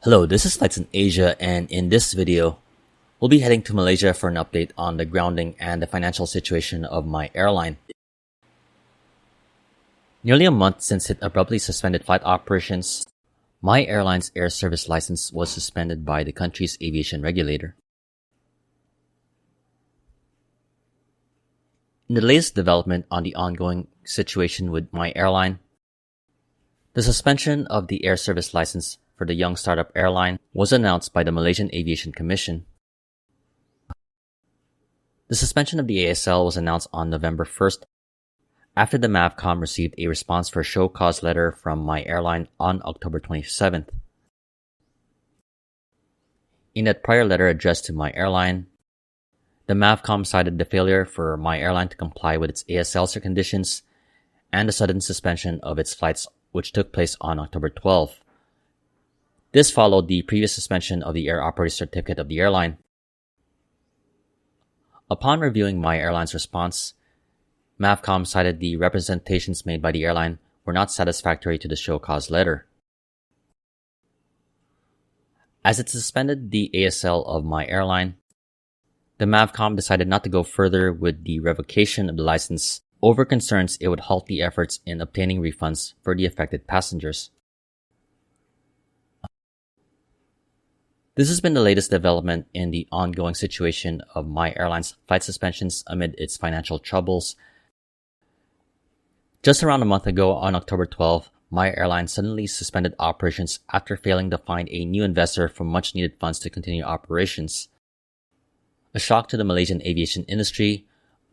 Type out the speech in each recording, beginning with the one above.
Hello, this is Flights in Asia, and in this video, we'll be heading to Malaysia for an update on the grounding and the financial situation of MYAirline. Nearly a month since it abruptly suspended flight operations, MYAirline's air service license was suspended by the country's aviation regulator. In the latest development on the ongoing situation with MYAirline, the suspension of the air service license for the young startup airline was announced by the Malaysian Aviation Commission. The suspension of the ASL was announced on November 1st after the MAVCOM received a response for a show cause letter from MYAirline on October 27th. In that prior letter addressed to MYAirline, the MAVCOM cited the failure for MYAirline to comply with its ASL conditions and the sudden suspension of its flights, which took place on October 12th. This followed the previous suspension of the Air Operator Certificate of the airline. Upon reviewing MYAirline's response, MAVCOM cited the representations made by the airline were not satisfactory to the show cause letter. As it suspended the ASL of MYAirline, the MAVCOM decided not to go further with the revocation of the license over concerns it would halt the efforts in obtaining refunds for the affected passengers. This has been the latest development in the ongoing situation of MYAirline's flight suspensions amid its financial troubles. Just around a month ago, on October 12, MYAirline suddenly suspended operations after failing to find a new investor for much-needed funds to continue operations. A shock to the Malaysian aviation industry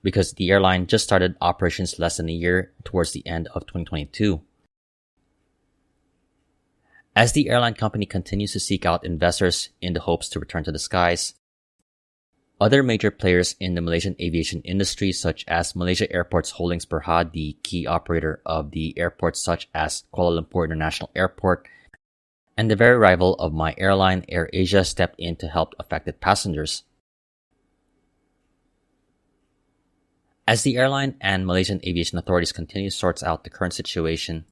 because the airline just started operations less than a year towards the end of 2022. As the airline company continues to seek out investors in the hopes to return to the skies, other major players in the Malaysian aviation industry such as Malaysia Airports Holdings Berhad, the key operator of the airports such as Kuala Lumpur International Airport, and the very rival of MYAirline, AirAsia, stepped in to help affected passengers. As the airline and Malaysian aviation authorities continue to sort out the current situation,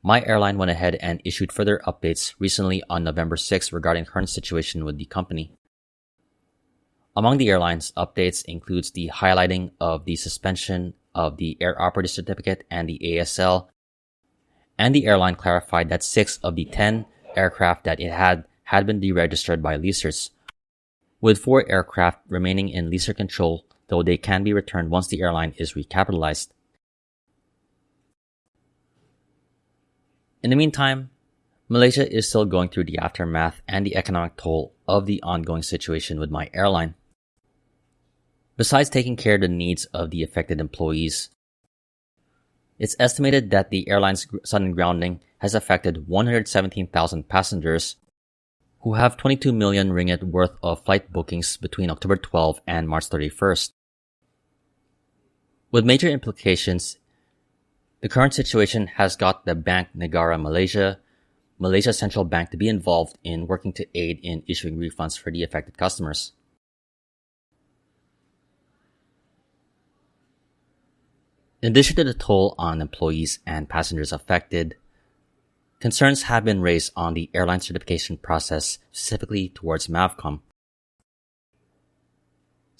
MYAirline went ahead and issued further updates recently on November 6 regarding the current situation with the company. Among the airline's updates includes the highlighting of the suspension of the Air Operator Certificate and the ASL, and the airline clarified that 6 of the 10 aircraft that it had been deregistered by leasers, with 4 aircraft remaining in leaser control, though they can be returned once the airline is recapitalized. In the meantime, Malaysia is still going through the aftermath and the economic toll of the ongoing situation with MYAirline. Besides taking care of the needs of the affected employees, it's estimated that the airline's sudden grounding has affected 117,000 passengers who have 22 million ringgit worth of flight bookings between October 12 and March 31st. With major implications, the current situation has got the Bank Negara Malaysia, Malaysia Central Bank, to be involved in working to aid in issuing refunds for the affected customers. In addition to the toll on employees and passengers affected, concerns have been raised on the airline certification process, specifically towards MAVCOM.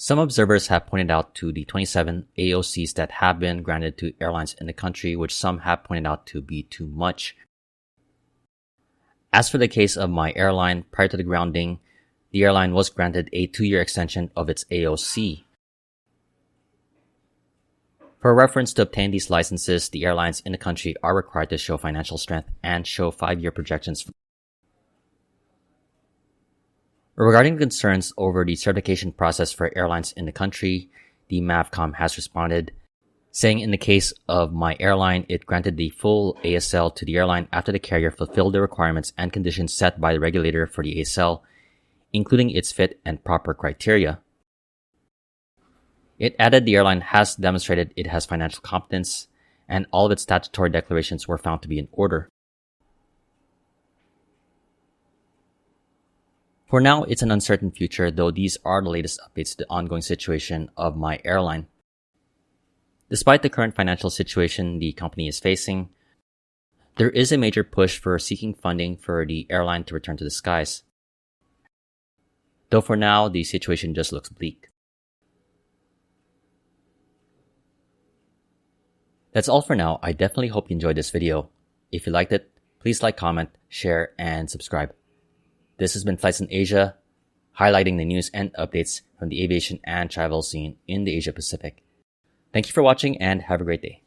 Some observers have pointed out to the 27 AOCs that have been granted to airlines in the country, which some have pointed out to be too much. As for the case of MYAirline, prior to the grounding, the airline was granted a 2-year extension of its AOC. For reference, to obtain these licenses, the airlines in the country are required to show financial strength and show 5-year projections. Regarding concerns over the certification process for airlines in the country, the MAVCOM has responded, saying in the case of MYAirline, it granted the full ASL to the airline after the carrier fulfilled the requirements and conditions set by the regulator for the ASL, including its fit and proper criteria. It added the airline has demonstrated it has financial competence, and all of its statutory declarations were found to be in order. For now, it's an uncertain future, though these are the latest updates to the ongoing situation of MYAirline. Despite the current financial situation the company is facing, there is a major push for seeking funding for the airline to return to the skies. Though for now, the situation just looks bleak. That's all for now. I definitely hope you enjoyed this video. If you liked it, please like, comment, share, and subscribe. This has been Flights in Asia, highlighting the news and updates from the aviation and travel scene in the Asia Pacific. Thank you for watching and have a great day.